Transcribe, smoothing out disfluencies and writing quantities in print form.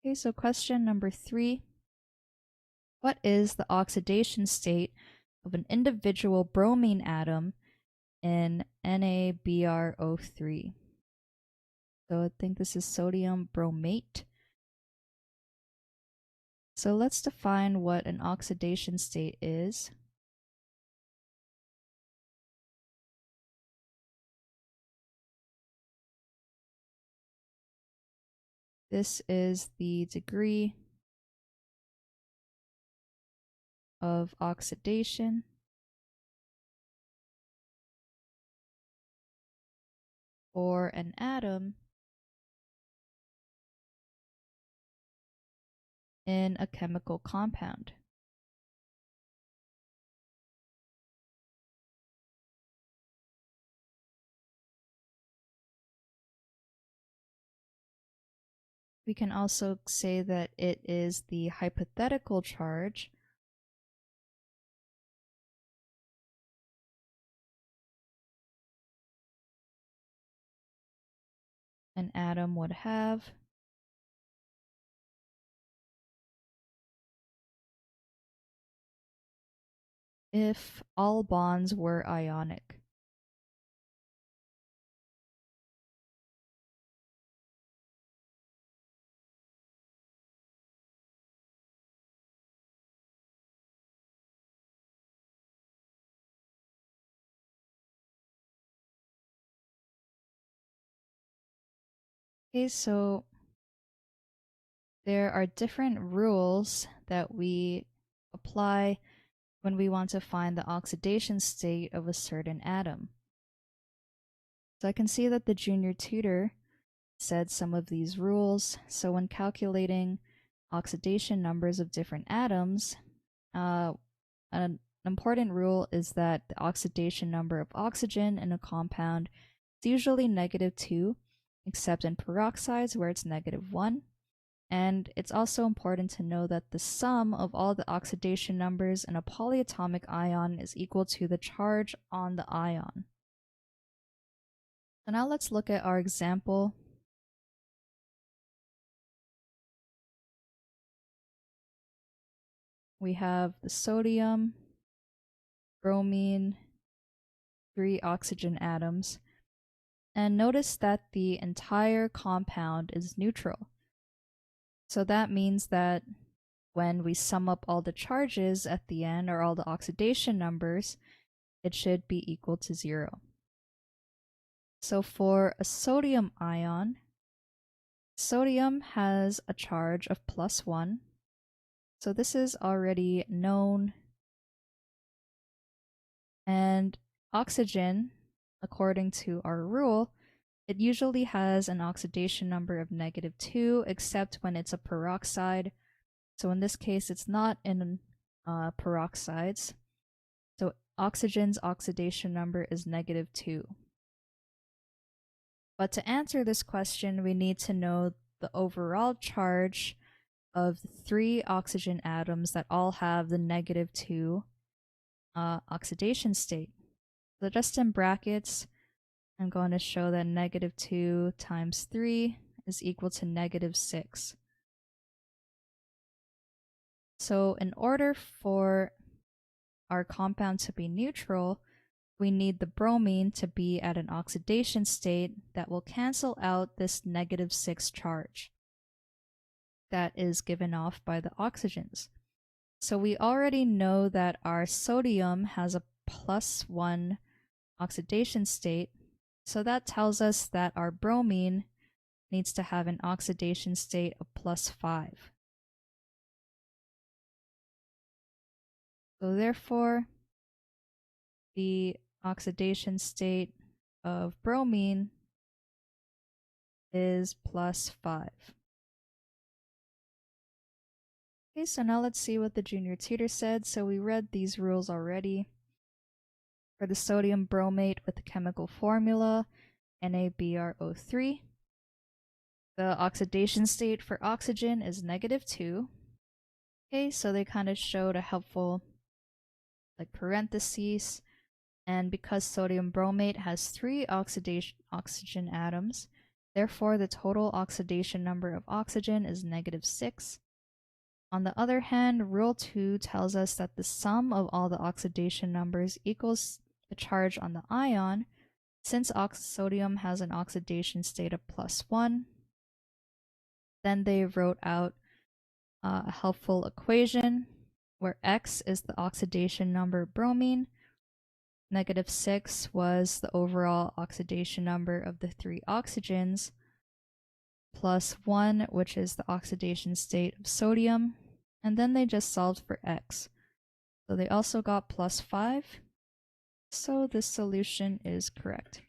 Okay, so question number 3. What is the oxidation state of an individual bromine atom in NaBrO3? So I think this is sodium bromate. So let's define what an oxidation state is. This is the degree of oxidation for an atom in a chemical compound. We can also say that it is the hypothetical charge an atom would have if all bonds were ionic. Okay, so there are different rules that we apply when we want to find the oxidation state of a certain atom. So I can see that the junior tutor said some of these rules. So when calculating oxidation numbers of different atoms, an important rule is that the oxidation number of oxygen in a compound is usually -2, except in peroxides where it's -1. And it's also important to know that the sum of all the oxidation numbers in a polyatomic ion is equal to the charge on the ion. So now let's look at our example. We have the sodium, bromine, 3 oxygen atoms, and notice that the entire compound is neutral. So that means that when we sum up all the charges at the end, or all the oxidation numbers, it should be equal to 0. So for a sodium ion, sodium has a charge of +1. So this is already known. And oxygen, according to our rule, it usually has an oxidation number of -2, except when it's a peroxide. So in this case, it's not in peroxides. So oxygen's oxidation number is -2. But to answer this question, we need to know the overall charge of the 3 oxygen atoms that all have the -2 oxidation state. So just in brackets, I'm going to show that -2 times 3 is equal to -6. So in order for our compound to be neutral, we need the bromine to be at an oxidation state that will cancel out this -6 charge that is given off by the oxygens. So we already know that our sodium has a +1 oxidation state. So that tells us that our bromine needs to have an oxidation state of +5. So therefore, the oxidation state of bromine is +5. Okay, so now let's see what the junior tutor said. So we read these rules already. For the sodium bromate with the chemical formula NaBrO3, the oxidation state for oxygen is -2. Okay, so they kind of showed a helpful parentheses, and because sodium bromate has 3 oxygen atoms, Therefore, the total oxidation number of oxygen is -6. On the other hand, Rule 2 tells us that the sum of all the oxidation numbers equals the charge on the ion. Since sodium has an oxidation state of +1, then they wrote out a helpful equation where X is the oxidation number of bromine, -6 was the overall oxidation number of the 3 oxygens, +1, which is the oxidation state of sodium, and then they just solved for X. So they also got +5, so this solution is correct.